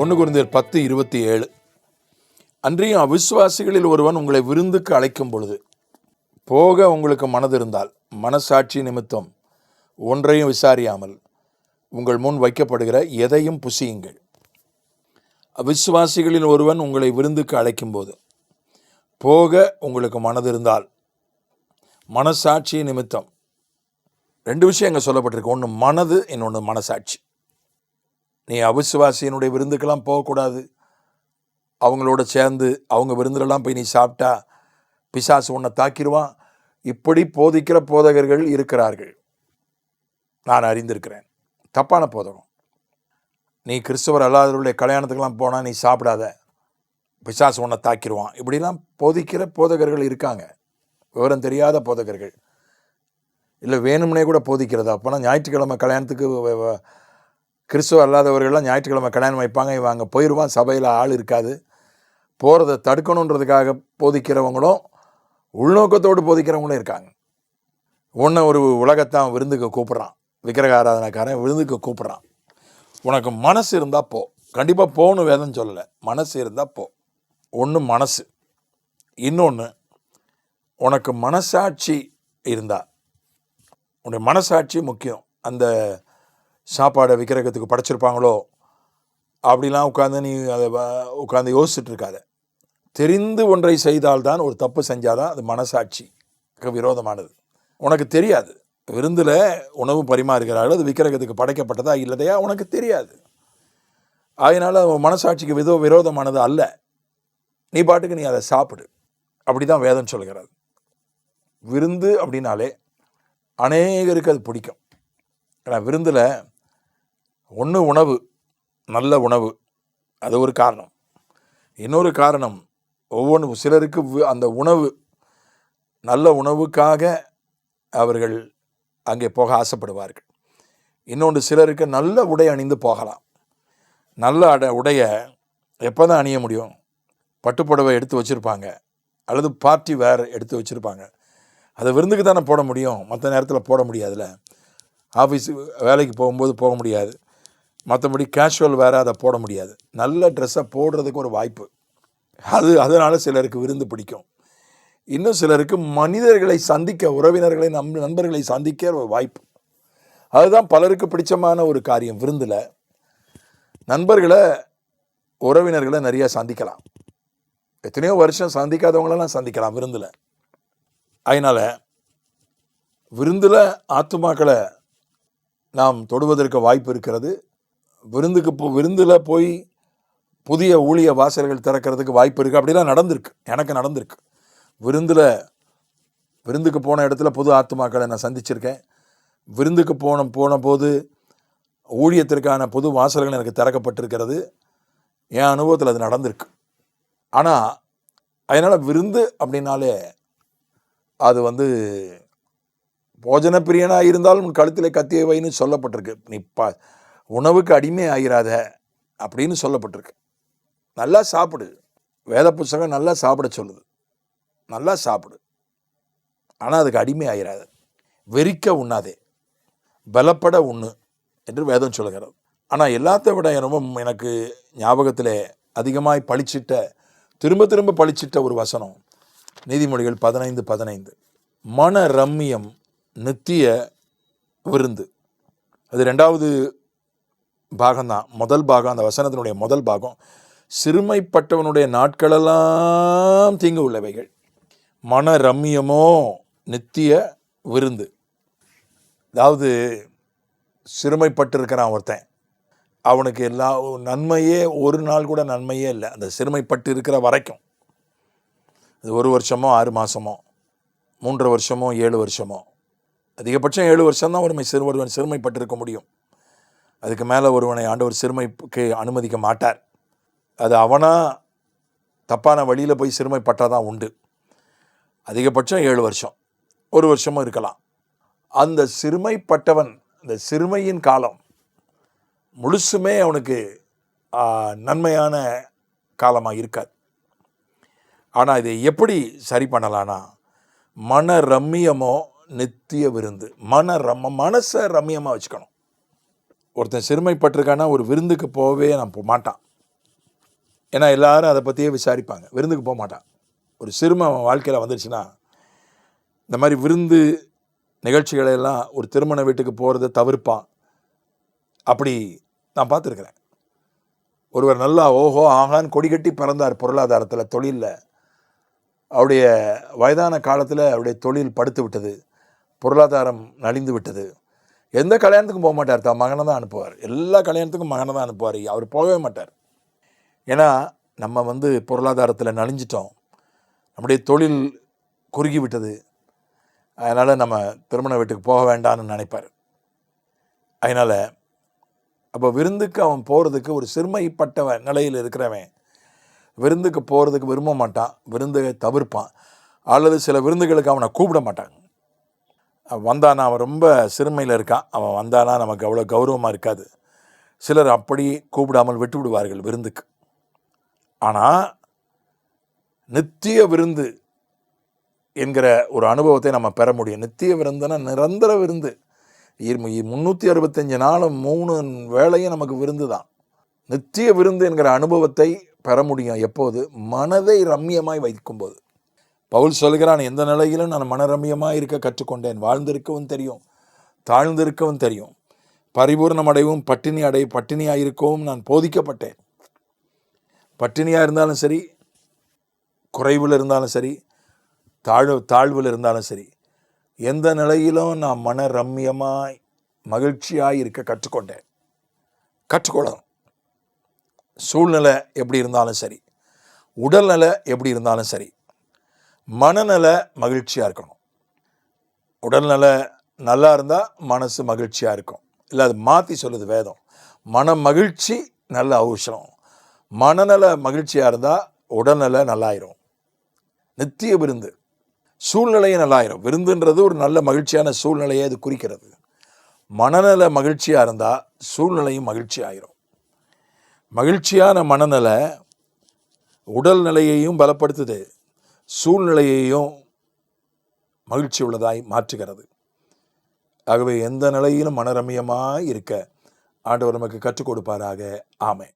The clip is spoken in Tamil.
1 கொரிந்தியர் 10:27. அன்றியும் அவிசுவாசிகளில் ஒருவன் உங்களை விருந்துக்கு அழைக்கும் பொழுது போக உங்களுக்கு மனது இருந்தால் மனசாட்சி நிமித்தம் ஒன்றையும் விசாரியாமல் உங்கள் முன் வைக்கப்படுகிற எதையும் புசியுங்கள். அவிசுவாசிகளில் ஒருவன் உங்களை விருந்துக்கு அழைக்கும் போது போக உங்களுக்கு மனது இருந்தால் மனசாட்சி நிமித்தம் 2 விஷயம் இங்கே சொல்லப்பட்டிருக்கு. ஒன்று மனது, இன்னொன்று மனசாட்சி. நீ அவிசுவாசியினுடைய விருந்துக்கெல்லாம் போகக்கூடாது. அவங்களோட சேர்ந்து அவங்க விருந்துலலாம் போய் நீ சாப்பிட்டா பிசாசு உன்னை தாக்கிடுவான். இப்படி போதிக்கிற போதகர்கள் இருக்கிறார்கள், நான் அறிந்திருக்கிறேன். தப்பான போதகம். நீ கிறிஸ்தவர் அல்லாதவர்களுடைய கல்யாணத்துக்கெல்லாம் போனால் நீ சாப்பிடாத, பிசாசு உன்னை தாக்கிடுவான். இப்படிலாம் போதிக்கிற போதகர்கள் இருக்காங்க, விவரம் தெரியாத போதகர்கள். இல்லை வேணும்னே கூட போதிக்கிறது. அப்போனா ஞாயிற்றுக்கிழமை கல்யாணத்துக்கு கிறிஸ்துவ அல்லாதவர்கள்லாம் ஞாயிற்றுக்கிழமை கல்யாணம் வைப்பாங்க. இவன் அங்கே போயிடுவான், சபையில் ஆள் இருக்காது. போகிறத தடுக்கணுன்றதுக்காக போதிக்கிறவங்களும் உள்நோக்கத்தோடு போதிக்கிறவங்களும் இருக்காங்க. ஒன்று ஒரு உலகத்தான் விருந்துக்கு கூப்பிட்றான், விக்கிரக ஆராதனைக்காரன் விருந்துக்கு கூப்பிட்றான். உனக்கு மனசு இருந்தால் போ, கண்டிப்பாக போகணும் வேதம் சொல்லலை. மனசு இருந்தால் போ. ஒன்று மனசு, இன்னொன்று உனக்கு மனசாட்சி இருந்தால். உன்னுடைய மனசாட்சி முக்கியம். அந்த சாப்பாடை விக்கிரகத்துக்கு படைச்சிருப்பாங்களோ அப்படிலாம் உட்காந்து நீ அதை உட்காந்து யோசிச்சுட்டு இருக்காத. தெரிந்து ஒன்றை செய்தால்தான், ஒரு தப்பு செஞ்சாதான் அது மனசாட்சிக்கு விரோதமானது. உனக்கு தெரியாது, விருந்தில் உணவு பரிமாறுகிறார்கள், அது விக்கிரகத்துக்கு படைக்கப்பட்டதா இல்லதையா உனக்கு தெரியாது. அதனால் மனசாட்சிக்கு விரோதமானது அல்ல. நீ பாட்டுக்கு நீ அதை சாப்பிடு. அப்படி தான் வேதம் சொல்கிறது. விருந்து அப்படின்னாலே அநேகருக்கு அது பிடிக்கும். ஏன்னா விருந்தில் ஒன்று உணவு, நல்ல உணவு, அது ஒரு காரணம். இன்னொரு காரணம், சிலருக்கு அந்த உணவு, நல்ல உணவுக்காக அவர்கள் அங்கே போக ஆசைப்படுவார்கள். இன்னொன்று, சிலருக்கு நல்ல உடை அணிந்து போகலாம். நல்ல உடையை எப்போ தான் அணிய முடியும்? பட்டுப்புடவை எடுத்து வச்சுருப்பாங்க, அல்லது பார்ட்டி வேர் எடுத்து வச்சுருப்பாங்க. அதை விருந்துக்கு தானே போட முடியும், மற்ற நேரத்தில் போட முடியாதுல்ல. ஆஃபீஸ் வேலைக்கு போகும்போது போக முடியாது, மற்றபடி கேஷுவல் வேறு அதை போட முடியாது. நல்ல ட்ரெஸ்ஸை போடுறதுக்கு ஒரு வாய்ப்பு. அதனால் சிலருக்கு விருந்து பிடிக்கும். இன்னும் சிலருக்கு மனிதர்களை சந்திக்க, உறவினர்களை நண்பர்களை சந்திக்க ஒரு வாய்ப்பு. அதுதான் பலருக்கு பிடிச்சமான ஒரு காரியம். விருந்தில் நண்பர்களை, உறவினர்களை நிறையா சந்திக்கலாம். எத்தனையோ வருஷம் சந்திக்காதவங்களெல்லாம் சந்திக்கலாம் விருந்தில். அதனால் விருந்தில் ஆத்துமாக்களை நாம் தொடுவதற்கு வாய்ப்பு இருக்கிறது. விருந்தில் போய் புதிய ஊழிய வாசல்கள் திறக்கிறதுக்கு வாய்ப்பு இருக்குது. அப்படிலாம் நடந்திருக்கு, எனக்கு நடந்திருக்கு. விருந்துக்கு போன இடத்துல புது ஆத்துமாக்களை நான் சந்திச்சிருக்கேன். விருந்துக்கு போன போது ஊழியத்திற்கான புது வாசல்கள் எனக்கு திறக்கப்பட்டிருக்கிறது. என் அனுபவத்தில் அது நடந்திருக்கு. ஆனால் அதனால் விருந்து அப்படின்னாலே அது போஜன பிரியனாக இருந்தாலும் கழுத்தில் கத்தியை வைன்னு சொல்லப்பட்டிருக்கு. நீ உணவுக்கு அடிமை ஆகிறாத அப்படின்னு சொல்லப்பட்டிருக்கு. நல்லா சாப்பிடு. வேத புஸ்தகம் நல்லா சாப்பிட சொல்லுது. நல்லா சாப்பிடு, ஆனால் அதுக்கு அடிமை ஆகிறாத. வெறிக்க உண்ணாதே, பலப்பட உண்ணு என்று வேதம் சொல்லுகிறது. ஆனால் எல்லாத்த விட எனக்கு ஞாபகத்தில் அதிகமாய் திரும்ப திரும்ப பளிச்சிட்ட ஒரு வசனம் நீதிமொழிகள் 15:15. மன ரம்மியம் நித்திய விருந்து. அது 2வது பாகம்தான். முதல் பாகம், அந்த வசனத்தினுடைய முதல் பாகம், சிறுமைப்பட்டவனுடைய நாட்களெல்லாம் தீங்கு உள்ளவைகள், மன ரம்மியமோ நித்திய விருந்து. அதாவது சிறுமைப்பட்டிருக்கிறான் ஒருத்தன், அவனுக்கு எல்லா நன்மையே, ஒரு நாள் கூட நன்மையே இல்லை அந்த சிறுமைப்பட்டு இருக்கிற வரைக்கும். அது 1 வருஷமோ 6 மாதமோ 3 வருஷமோ 7 வருஷமோ, அதிகபட்சம் 7 வருஷம்தான் ஒருவன் சிறுமைப்பட்டிருக்க முடியும். அதுக்கு மேலே ஒருவனை ஆண்டவர் சிறுமைக்கு அனுமதிக்க மாட்டார். அது அவனா தப்பான வழியில் போய் சிறுமைப்பட்டால் தான் உண்டு. அதிகபட்சம் 7 வருஷம், 1 வருஷமும் இருக்கலாம். அந்த சிறுமைப்பட்டவன், அந்த சிறுமையின் காலம் முழுசுமே அவனுக்கு நன்மையான காலமாக இருக்காது. ஆனால் இதை எப்படி சரி பண்ணலான்னா, மன ரம்மியமோ நித்திய விருந்து. மனசை ரம்மியமாக வச்சுக்கணும். ஒருத்தன் சிறுமைப்பட்டிருக்கானா ஒரு விருந்துக்கு போகவே நான் மாட்டான். ஏன்னா எல்லாரும் அதை பற்றியே விசாரிப்பாங்க, விருந்துக்கு போக மாட்டான். ஒரு சிறுமை அவன் வாழ்க்கையில் வந்துடுச்சுன்னா இந்த மாதிரி விருந்து நிகழ்ச்சிகளை எல்லாம் ஒரு திருமண வீட்டுக்கு போகிறத தவிர்ப்பான். அப்படி நான் பார்த்துருக்குறேன். ஒருவர் நல்லா ஓஹோ ஆகான்னு கொடி கட்டி பிறந்தார் பொருளாதாரத்தில், தொழிலில். அவருடைய வயதான காலத்தில் அவருடைய தொழில் படுத்து விட்டது, பொருளாதாரம் நலிந்து விட்டது. எந்த கல்யாணத்துக்கும் போக மாட்டார், தான் மகனை தான் அனுப்புவார். எல்லா கல்யாணத்துக்கும் மகனை தான் அனுப்புவார், அவர் போகவே மாட்டார். ஏன்னா நம்ம பொருளாதாரத்தில் நலிஞ்சிட்டோம், நம்முடைய தொழில் குறுகி விட்டது, அதனால் நம்ம திருமண வீட்டுக்கு போக வேண்டாம்னு நினைப்பார். அதனால் அப்போ விருந்துக்கு அவன் போகிறதுக்கு ஒரு சிறுமைப்பட்ட நிலையில் இருக்கிறவன் விருந்துக்கு போகிறதுக்கு விரும்ப மாட்டான், விருந்தை தவிர்ப்பான். அல்லது சில விருந்துகளுக்கு அவனை கூப்பிட மாட்டாங்க. வந்தானா அவன் ரொம்ப சிறுமையில் இருக்கான், அவன் வந்தானா நமக்கு அவ்வளோ கௌரவமாக இருக்காது. சிலர் அப்படி கூப்பிடாமல் விட்டு விடுவார்கள் விருந்துக்கு. ஆனால் நித்திய விருந்து என்கிற ஒரு அனுபவத்தை நம்ம பெற முடியும். நித்திய விருந்துனா நிரந்தர விருந்து. 365 நாளும் 3 வேளையும் நமக்கு விருந்து தான். நித்திய விருந்து என்கிற அனுபவத்தை பெற முடியும் எப்போது? மனதை ரம்மியமாய் வைக்கும்போது. பவுல் சொல்கிறான், எந்த நிலையிலும் நான் மனரம்யமாக இருக்க கற்றுக்கொண்டேன். வாழ்ந்திருக்கவும் தெரியும், தாழ்ந்திருக்கவும் தெரியும், பரிபூர்ணம் அடைவும் பட்டினியாக இருக்கவும் நான் போதிக்கப்பட்டேன். பட்டினியாக இருந்தாலும் சரி, குறைவில் இருந்தாலும் சரி, தாழ்வில் இருந்தாலும் சரி, எந்த நிலையிலும் நான் மன ரம்மியமாய் மகிழ்ச்சியாய் இருக்க கற்றுக்கொள்ளணும். சூழ்நிலை எப்படி இருந்தாலும் சரி, உடல்நிலை எப்படி இருந்தாலும் சரி, மனநிலை மகிழ்ச்சியாக இருக்கணும். உடல்நிலை நல்லா இருந்தால் மனசு மகிழ்ச்சியாக இருக்கும். இல்லை, அது மாற்றி சொல்லுது வேதம். மன மகிழ்ச்சி நல்ல அவசியம். மனநல மகிழ்ச்சியாக இருந்தால் உடல்நிலை நல்லாயிரும். நித்திய விருந்து சூழ்நிலையும் நல்லாயிரும். விருந்துன்றது ஒரு நல்ல மகிழ்ச்சியான சூழ்நிலையை அது குறிக்கிறது. மனநல மகிழ்ச்சியாக இருந்தால் சூழ்நிலையும் மகிழ்ச்சி ஆயிரும். மகிழ்ச்சியான மனநலை உடல்நிலையையும் பலப்படுத்துது, சூழ்நிலையையும் மகிழ்ச்சி உள்ளதாய் மாற்றுகிறது. ஆகவே எந்த நிலையிலும் மனரம்யமாய் இருக்க ஆண்டவர் நமக்கு கற்றுக் கொடுப்பாராக. ஆமென்.